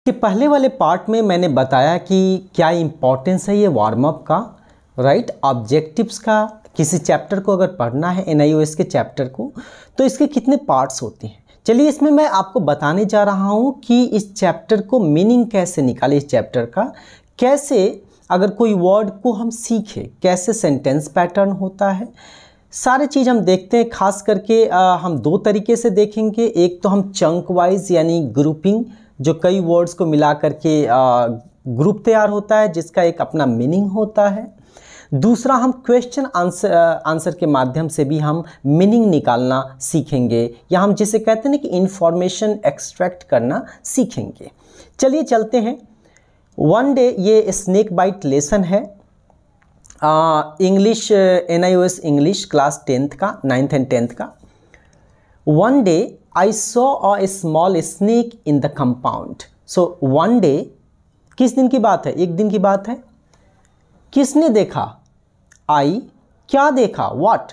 कि पहले वाले पार्ट में मैंने बताया कि क्या इम्पोर्टेंस है ये वार्म अप का, राइट, ऑब्जेक्टिव्स का। किसी चैप्टर को अगर पढ़ना है NIOS के चैप्टर को, तो इसके कितने पार्ट्स होते हैं। चलिए इसमें मैं आपको बताने जा रहा हूँ कि इस चैप्टर को मीनिंग कैसे निकाले, इस चैप्टर का कैसे, अगर कोई वर्ड को हम सीखें, कैसे सेंटेंस पैटर्न होता है, सारे चीज़ हम देखते हैं। खास करके हम दो तरीके से देखेंगे। एक तो हम चंक वाइज यानी ग्रुपिंग, जो कई वर्ड्स को मिला करके ग्रुप तैयार होता है जिसका एक अपना मीनिंग होता है। दूसरा हम क्वेश्चन आंसर के माध्यम से भी हम मीनिंग निकालना सीखेंगे, या हम जिसे कहते हैं ना कि इंफॉर्मेशन एक्सट्रैक्ट करना सीखेंगे। चलिए चलते हैं। वन डे, ये स्नेक बाइट लेसन है, English NIOS English class 10th का, 9th एंड 10th का। One day I saw a small snake in the compound. So one day किस दिन की बात है? एक दिन की बात है। किसने देखा? आई, क्या देखा? What?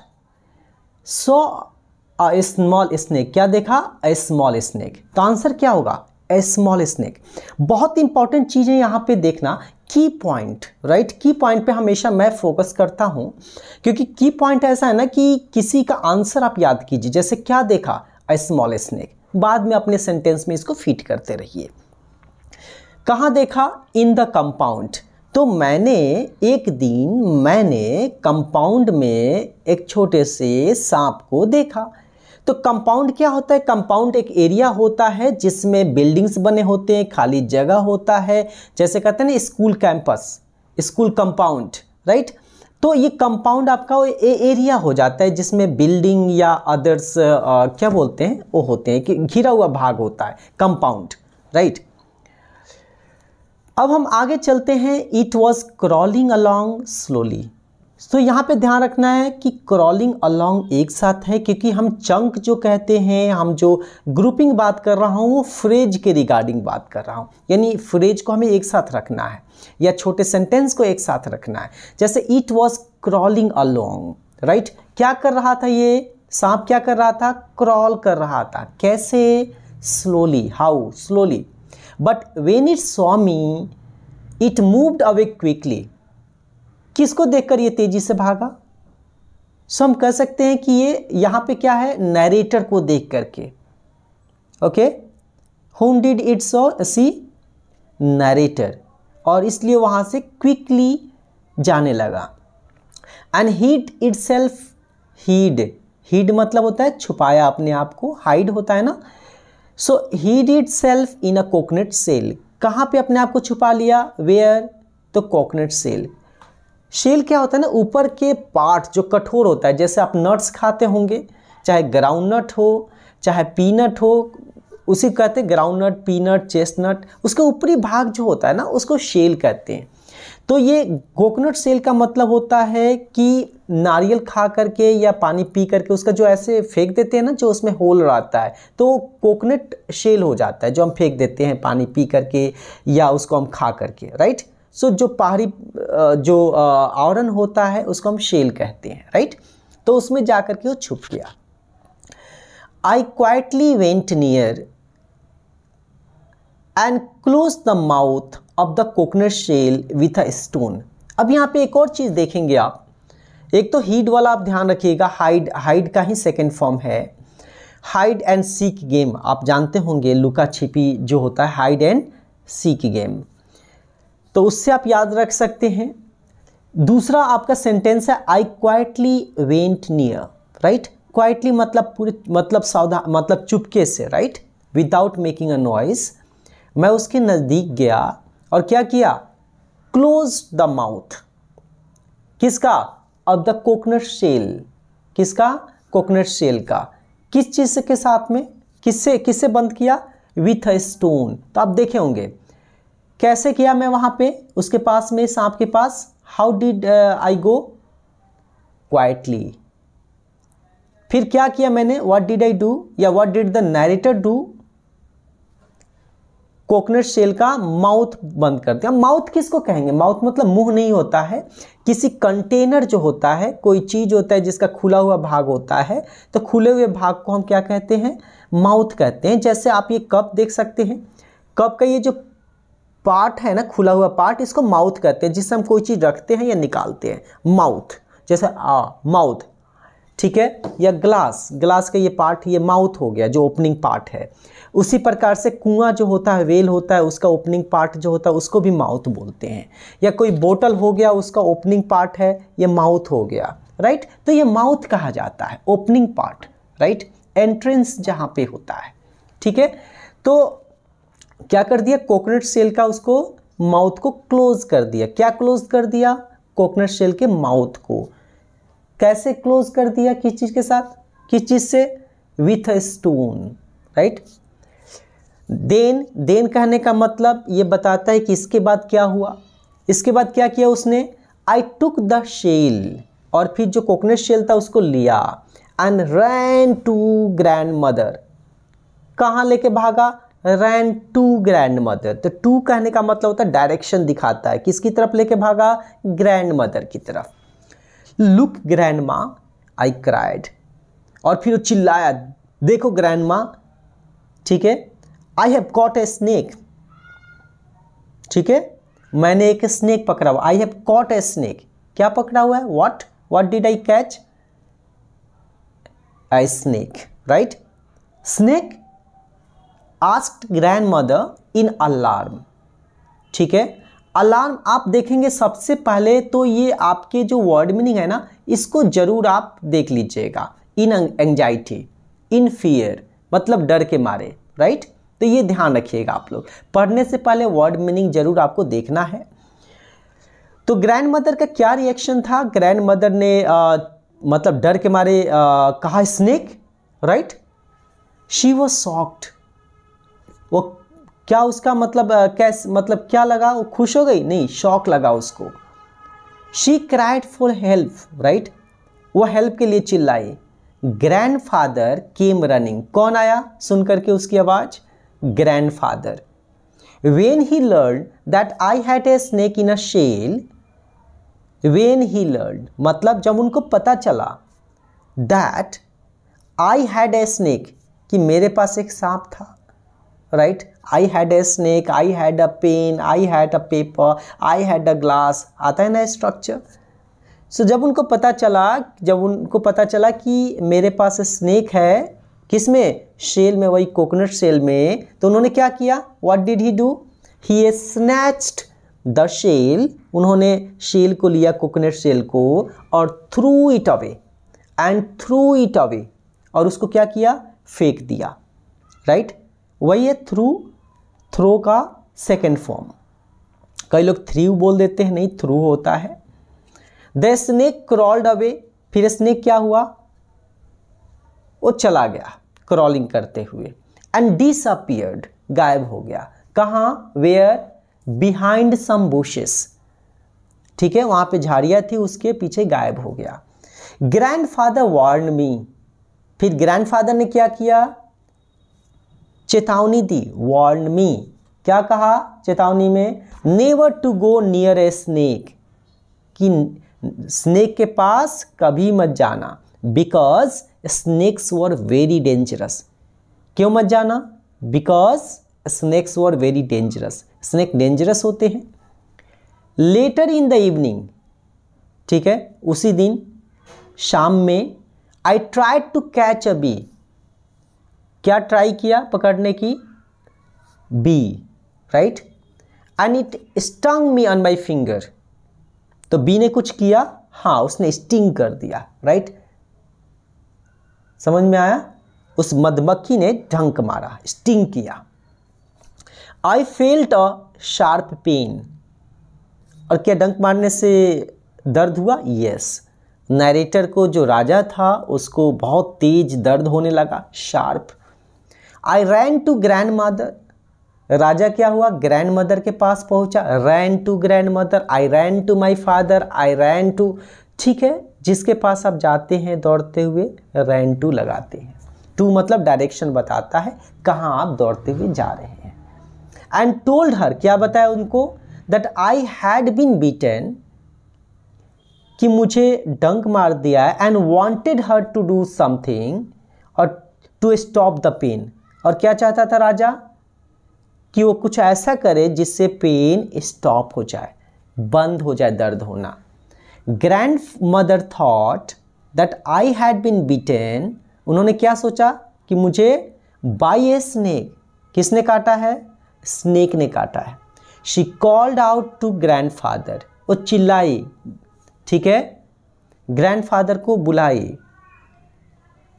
Saw a small snake, क्या देखा? A small snake. तो आंसर क्या होगा? A small snake. बहुत इंपॉर्टेंट चीज़ें यहाँ पे देखना, की पॉइंट, राइट। की पॉइंट पे हमेशा मैं फोकस करता हूँ, क्योंकि की पॉइंट ऐसा है ना कि किसी का आंसर आप याद कीजिए, जैसे क्या देखा? अ स्मॉल स्नेक, बाद में अपने सेंटेंस में इसको फिट करते रहिए। कहाँ देखा? In the compound. तो एक दिन मैंने कंपाउंड में एक छोटे से सांप को देखा। तो कंपाउंड क्या होता है? कंपाउंड एक एरिया होता है जिसमें बिल्डिंग्स बने होते हैं, खाली जगह होता है, जैसे कहते हैं ना school campus, school compound, right. तो ये कंपाउंड आपका एरिया हो जाता है जिसमें बिल्डिंग या अदर्स क्या बोलते हैं वो होते हैं, कि घिरा हुआ भाग होता है कंपाउंड, राइट। अब हम आगे चलते हैं। It was crawling along slowly. तो यहाँ पे ध्यान रखना है कि क्रॉलिंग अलॉन्ग एक साथ है, क्योंकि हम चंक जो कहते हैं, हम जो ग्रुपिंग बात कर रहा हूँ वो फ्रेज के रिगार्डिंग बात कर रहा हूँ, यानी फ्रेज को हमें एक साथ रखना है या छोटे सेंटेंस को एक साथ रखना है। जैसे it was crawling along, right. क्या कर रहा था? ये सांप क्या कर रहा था? क्रॉल कर रहा था। कैसे? Slowly. How? Slowly. But when it saw me it moved away quickly. किसको देखकर ये तेजी से भागा? सो हम कह सकते हैं कि ये यहां पे क्या है? नैरेटर को देख करके। Okay, whom did it see? Narrator, और इसलिए वहां से क्विकली जाने लगा। And hid itself, hid मतलब होता है छुपाया अपने आप को, हाइड होता है ना। So hid itself in a coconut shell. कहाँ पे अपने आप को छुपा लिया? वेयर? तो कोकोनट सेल। शेल क्या होता है ना, ऊपर के पार्ट जो कठोर होता है, जैसे आप नट्स खाते होंगे, चाहे ग्राउंड नट हो चाहे पीनट हो, उसी कहते हैं ग्राउंड नट, पीनट, चेस्टनट, उसका ऊपरी भाग जो होता है ना उसको शेल कहते हैं। तो ये कोकोनट सेल का मतलब होता है कि नारियल खा करके या पानी पी करके उसका जो ऐसे फेंक देते हैं ना, जो उसमें होल रहता है, तो कोकोनट शेल हो जाता है, जो हम फेंक देते हैं पानी पी करके या उसको हम खा करके, राइट। सो जो बाहरी जो आवरण होता है उसको हम शेल कहते हैं, राइट। तो उसमें जा करके वो छुप गया। I quietly went near and close the mouth of the coconut shell with a stone. अब यहाँ पे एक और चीज़ देखेंगे आप। एक तो हीड वाला आप ध्यान रखिएगा, हाइड का ही सेकेंड फॉर्म है। हाइड एंड सीक गेम आप जानते होंगे, लुका छिपी जो होता है, हाइड एंड सीक गेम, तो उससे आप याद रख सकते हैं। दूसरा आपका सेंटेंस है I quietly went near, right. Quietly मतलब पूरे, मतलब सावधान, मतलब चुपके से, right, without making a noise. मैं उसके नज़दीक गया और क्या किया? Close the mouth. किसका? Of the coconut shell. किसका? कोकोनट शेल का। किस चीज़ के साथ में? किससे बंद किया? With a stone. तो आप देखे होंगे कैसे किया मैं वहाँ पे उसके पास में, सांप के पास। How did I go? Quietly. फिर क्या किया मैंने? व्हाट डिड आई डू, या what did the narrator do? Coconut shell का माउथ बंद कर दिया। माउथ किसको कहेंगे? माउथ मतलब मुंह नहीं होता है, किसी कंटेनर जो होता है, कोई चीज होता है जिसका खुला हुआ भाग होता है, तो खुले हुए भाग को हम क्या कहते हैं? माउथ कहते हैं। जैसे आप ये कप देख सकते हैं, कप का ये जो पार्ट है ना, खुला हुआ पार्ट, इसको माउथ कहते हैं, जिससे हम कोई चीज़ रखते हैं या निकालते हैं। माउथ, जैसे माउथ, ठीक है, या ग्लास, ग्लास का ये पार्ट, ये माउथ हो गया जो ओपनिंग पार्ट है। उसी प्रकार से कुआं जो होता है, वेल होता है, उसका ओपनिंग पार्ट जो होता है उसको भी माउथ बोलते हैं। या कोई बोतल हो गया, उसका ओपनिंग पार्ट है, ये माउथ हो गया, राइट। तो ये माउथ कहा जाता है, ओपनिंग पार्ट, राइट, एंट्रेंस जहाँ पे होता है, ठीक है। तो क्या कर दिया, कोकोनट शेल का उसको माउथ को क्लोज कर दिया। क्या क्लोज कर दिया, कोकोनट शेल के माउथ को। कैसे क्लोज कर दिया, किस चीज़ के साथ, किस चीज़ से, with a stone, right. Then कहने का मतलब ये बताता है कि इसके बाद क्या हुआ। इसके बाद क्या किया उसने, आई टुक द शेल, और फिर जो कोकोनट शेल था उसको लिया, and ran to grand mother. कहाँ लेके भागा, रैन टू ग्रैंड मदर। तो टू कहने का मतलब होता है डायरेक्शन दिखाता है, किसकी तरफ लेके भागा, ग्रैंड मदर की तरफ। लुक ग्रैंड माँ, आई क्राइड, और फिर चिल्लाया, देखो ग्रैंड माँ, ठीक है, I have caught a snake, ठीक है, मैंने एक स्नेक पकड़ा हुआ। I have caught a snake, क्या पकड़ा हुआ है, what did I catch, a snake, right. Snake asked grandmother in alarm, ठीक है। अलार्म आप देखेंगे सबसे पहले तो ये आपके जो वर्ड मीनिंग है ना, इसको जरूर आप देख लीजिएगा। इन एंजाइटी, इन फियर, मतलब डर के मारे, राइट। तो ये ध्यान रखिएगा आप लोग, पढ़ने से पहले वर्ड मीनिंग जरूर आपको देखना है। तो ग्रैंड मदर का क्या रिएक्शन था, ग्रैंड मदर ने मतलब डर के मारे कहा snake, right. She was shocked, वो क्या उसका मतलब कैसे, मतलब क्या लगा, वो खुश हो गई, नहीं, शॉक लगा उसको। She cried for help, right, वो हेल्प के लिए चिल्लाई। ग्रैंडफादर केम रनिंग, कौन आया सुन करके उसकी आवाज, grandfather. When he learn that I had a snake in a shell, when he learn मतलब जब उनको पता चला, that I had a snake, कि मेरे पास एक सांप था, right. I had a snake, I had a pen, I had a paper, I had a glass, आता है ना स्ट्रक्चर। सो जब उनको पता चला कि मेरे पास स्नेक है, किसमें, शेल में, वही कोकोनट शेल में, तो उन्होंने क्या किया, what did he do, he snatched the shell, उन्होंने शेल को लिया, कोकोनट शेल को, और थ्रू इट अवे, और उसको क्या किया, फेंक दिया, राइट। वही है थ्रो का सेकेंड फॉर्म। कई लोग थ्रू बोल देते हैं, नहीं, थ्रू होता है। द स्नेक क्रॉल्ड अवे, फिर स्नेक क्या हुआ, वो चला गया क्रॉलिंग करते हुए, एंड डिसअपीयर्ड, गायब हो गया। कहाँ, वेयर, बिहाइंड सम बुशेस, ठीक है, वहां पे झाड़ियां थी, उसके पीछे गायब हो गया। ग्रैंडफादर वार्न मी, फिर ग्रैंडफादर ने क्या किया, चेतावनी दी, वार्न मी, क्या कहा चेतावनी में, never to go near a snake, कि स्नेक के पास कभी मत जाना, because snakes were very dangerous, क्यों मत जाना, because snakes were very dangerous, snake dangerous होते हैं। लेटर इन द इवनिंग, ठीक है, उसी दिन शाम में, I tried to catch a bee, क्या ट्राई किया पकड़ने की, bee, right, and it stung me on my finger, तो बी ने कुछ किया, हाँ, उसने स्टिंग कर दिया, राइट, समझ में आया, उस मधुमक्खी ने डंक मारा, स्टिंग किया। I felt a sharp pain, और क्या डंक मारने से दर्द हुआ, यस। नरेटर को, जो राजा था, उसको बहुत तेज दर्द होने लगा, sharp. I ran to grand mother, Raja क्या हुआ, ग्रैंड मदर के पास पहुंचा, ran to grand mother, I ran to my father, I ran to, ठीक है, जिसके पास आप जाते हैं दौड़ते हुए, रैन टू लगाते हैं। टू मतलब डायरेक्शन बताता है कहाँ आप दौड़ते हुए जा रहे हैं। एंड टोल्ड हर, क्या बताया उनको, that I had been bitten, कि मुझे डंक मार दिया है, and wanted her to do something, और टू स्टॉप द पेन, और क्या चाहता था राजा, कि वो कुछ ऐसा करे जिससे पेन स्टॉप हो जाए, बंद हो जाए दर्द होना। Grandmother thought that I had been bitten, उन्होंने क्या सोचा कि मुझे बाय ए स्नेक, किसने काटा है? स्नेक ने काटा है। She called out to grandfather, वो चिल्लाई, ठीक है, ग्रैंडफादर को बुलाई।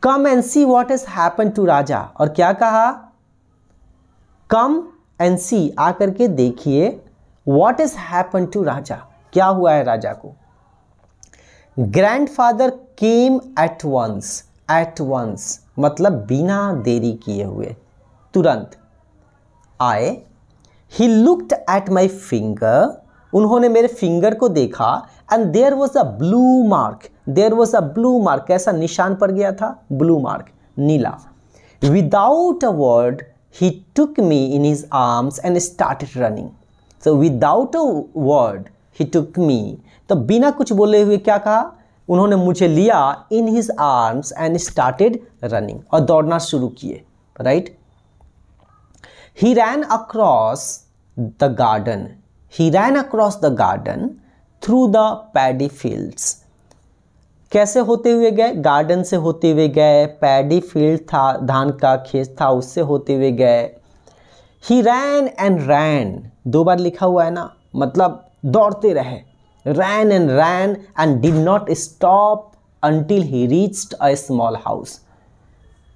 Come and see what has happen to Raja, और क्या कहा? कम एंड सी, आकर के देखिए, what has happen to Raja, क्या हुआ है राजा को। ग्रैंडफादर केम एट वंस मतलब बिना देरी किए हुए, तुरंत आए। He looked at my finger, उन्होंने मेरे फिंगर को देखा। And there was a blue mark, कैसा निशान पड़ गया था? ब्लू मार्क, नीला। Without a word he took me in his arms and started running. So without a word he took me, तो बिना कुछ बोले हुए क्या कहा? उन्होंने मुझे लिया in his arms and started running, और दौड़ना शुरू किए, right. He ran across the garden through the paddy fields. कैसे होते हुए गए? गार्डन से होते हुए गए, पैडी फील्ड था, धान का खेत था, उससे होते हुए गए। ही रैन एंड रैन, 2 बार लिखा हुआ है ना, मतलब दौड़ते रहे। ran and did not stop until he reached a small house,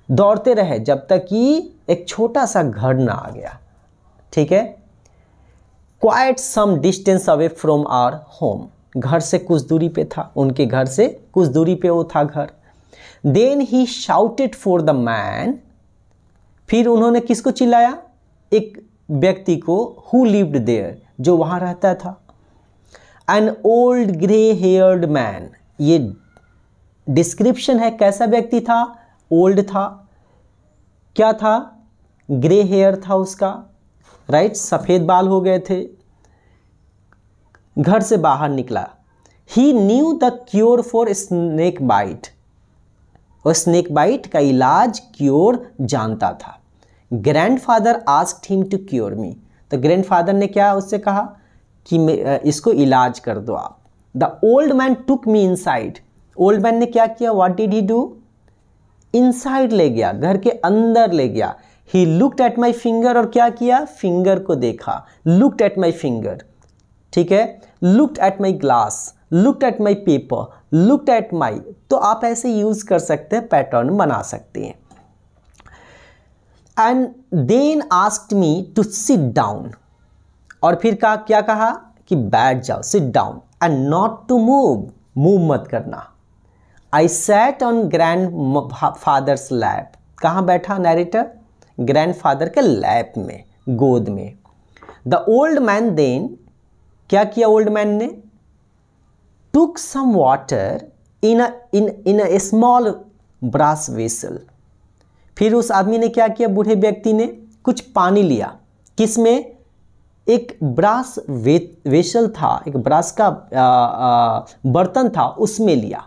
दौड़ते रहे जब तक कि एक छोटा सा घर ना आ गया, ठीक है। Quite some distance away from our home, घर से कुछ दूरी पे था, उनके घर से कुछ दूरी पे वो था घर। Then he shouted for the man, फिर उन्होंने किसको चिल्लाया? एक व्यक्ति को, who lived there, जो वहाँ रहता था। An old grey haired man, ये डिस्क्रिप्शन है, कैसा व्यक्ति था? ओल्ड था, क्या था? ग्रे हेयर था उसका, राइट, सफ़ेद बाल हो गए थे। घर से बाहर निकला। He knew the cure for snake bite, और स्नेक बाइट का इलाज, क्योर जानता था। Grandfather asked him to cure me, तो ग्रैंडफादर ने क्या उससे कहा कि इसको इलाज कर दो आप। The old man took me inside, old man ने क्या किया? What did he do? Inside ले गया, घर के अंदर ले गया। ही लुक्ड एट माई फिंगर, और क्या किया? फिंगर को देखा। लुक्ड एट माई फिंगर, ठीक है। Looked at my glass, looked at my paper, looked at माई, तो आप ऐसे यूज कर सकते हैं, पैटर्न बना सकते हैं। And then asked me to sit down, और फिर क्या कहा कि बैठ जाओ, sit down, and not to move मत करना। I sat on grandfather's lap, कहाँ बैठा नैरेटर? ग्रैंडफादर के लैप में, गोद में। द ओल्ड मैन देन, क्या किया ओल्ड मैन ने? Took some water in a small brass vessel, फिर उस आदमी ने क्या किया? बूढ़े व्यक्ति ने कुछ पानी लिया, किसमें? एक ब्रास वेसल था, एक ब्रास का बर्तन था, उसमें लिया,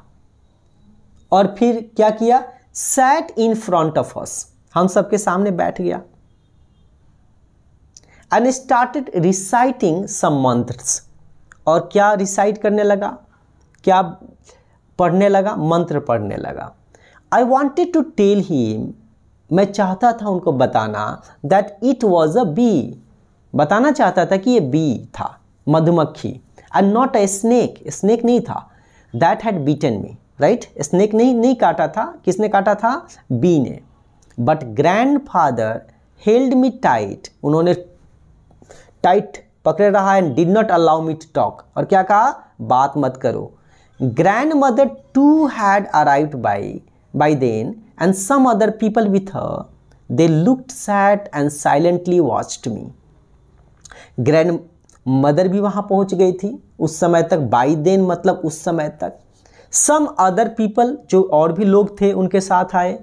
और फिर क्या किया? Sat in front of us, हम सबके सामने बैठ गया। एंड स्टार्टेड रिसाइटिंग सम मंत्रस, और क्या रिसाइट करने लगा? क्या पढ़ने लगा? मंत्र पढ़ने लगा। I wanted to tell him, मैं चाहता था उनको बताना, that it was a bee, बताना चाहता था कि ये बी था, मधुमक्खी, and not a snake, snake नहीं था। That had bitten me, right, snake नहीं काटा था, किसने काटा था? बी ने। But grandfather held me tight, उन्होंने टाइट पकड़े रहा, and did not allow me to talk, और क्या कहा? बात मत करो। Grand mother too had arrived by then, and some other people with her, they looked sad and silently watched me. Grandmother भी वहाँ पहुँच गई थी उस समय तक, बाई देन मतलब उस समय तक। सम अदर पीपल, जो और भी लोग थे उनके साथ आए।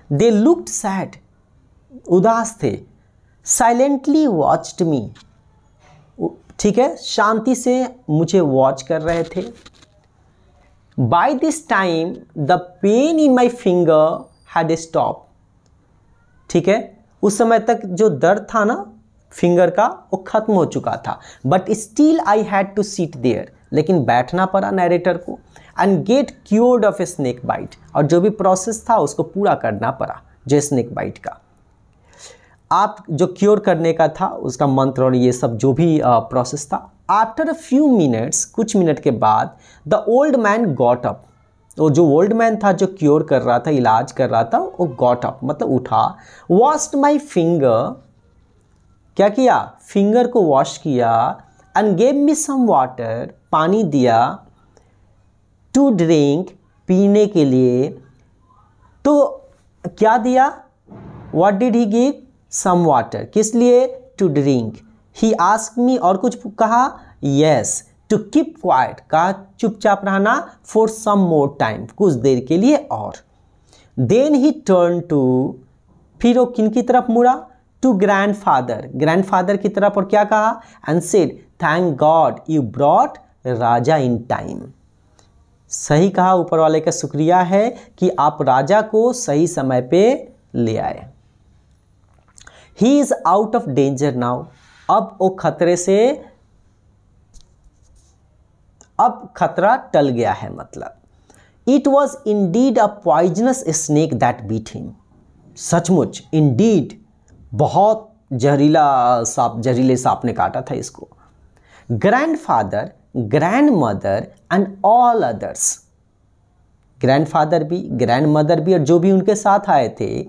दे लुक्ड सैड, उदास थे। साइलेंटली वॉच्ड मी, ठीक है, शांति से मुझे वॉच कर रहे थे। By this time the pain in my finger had stop, ठीक है, उस समय तक जो दर्द था ना फिंगर का वो खत्म हो चुका था, but still I had to sit there, लेकिन बैठना पड़ा नैरेटर को, and get cured of a snake bite, और जो भी प्रोसेस था उसको पूरा करना पड़ा जो स्नेक बाइट का, आप जो क्योर करने का था उसका मंत्र और ये सब जो भी प्रोसेस था। आफ्टर अ फ्यू मिनट्स, कुछ मिनट के बाद, the old man got up, तो जो ओल्ड मैन था जो क्योर कर रहा था, इलाज कर रहा था, वो गॉट अप मतलब उठा, वॉश्ड माई फिंगर, क्या किया, फिंगर को वॉश किया, and gave me some water, पानी दिया, टू ड्रिंक, पीने के लिए, तो क्या दिया, what did he give, some water, किस लिए, to drink, he asked me, और कुछ कहा, यस, टू कीप क्वाइट, कहा चुपचाप रहना, फॉर सम मोर टाइम, कुछ देर के लिए और, देन ही टर्न टू, फिर वो किन की तरफ मुड़ा, टू ग्रैंडफादर, ग्रैंडफादर की तरफ, और क्या कहा, and said thank God you brought Raja in time, सही कहा, ऊपर वाले का शुक्रिया है कि आप राजा को सही समय पे ले आए। He is out of danger now, अब वो खतरे से, अब खतरा टल गया है, मतलब it was indeed a poisonous snake that bit him, सचमुच, इंडीड बहुत जहरीला सांप, जहरीले सांप ने काटा था इसको। Grandfather, grandmother and all others, grandfather भी, ग्रैंडमदर भी, और जो भी उनके साथ आए थे,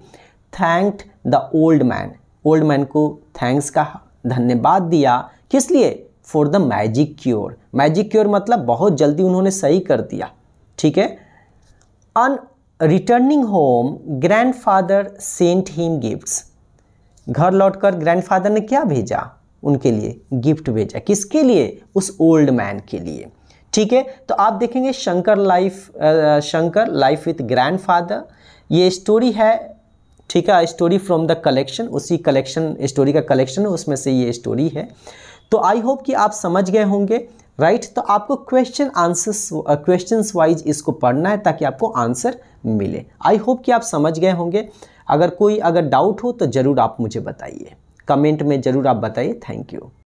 thanked the old man, old man को थैंक्स कहा, धन्यवाद दिया, किस लिए, for the magic cure, magic cure मतलब बहुत जल्दी उन्होंने सही कर दिया, ठीक है। On returning home grandfather sent him gifts, घर लौटकर ग्रैंडफादर ने क्या भेजा, उनके लिए गिफ्ट भेजा, किसके लिए, उस ओल्ड मैन के लिए, ठीक है। तो आप देखेंगे शंकर लाइफ विथ ग्रैंडफादर, ये स्टोरी है, ठीक है, स्टोरी फ्रॉम द कलेक्शन, उसी कलेक्शन, स्टोरी का कलेक्शन है, उसमें से ये स्टोरी है। तो आई होप कि आप समझ गए होंगे, राइट। तो आपको क्वेश्चंस वाइज इसको पढ़ना है ताकि आपको आंसर मिले। आई होप कि आप समझ गए होंगे। अगर डाउट हो तो ज़रूर आप मुझे बताइए, कमेंट में ज़रूर आप बताइए। Thank you.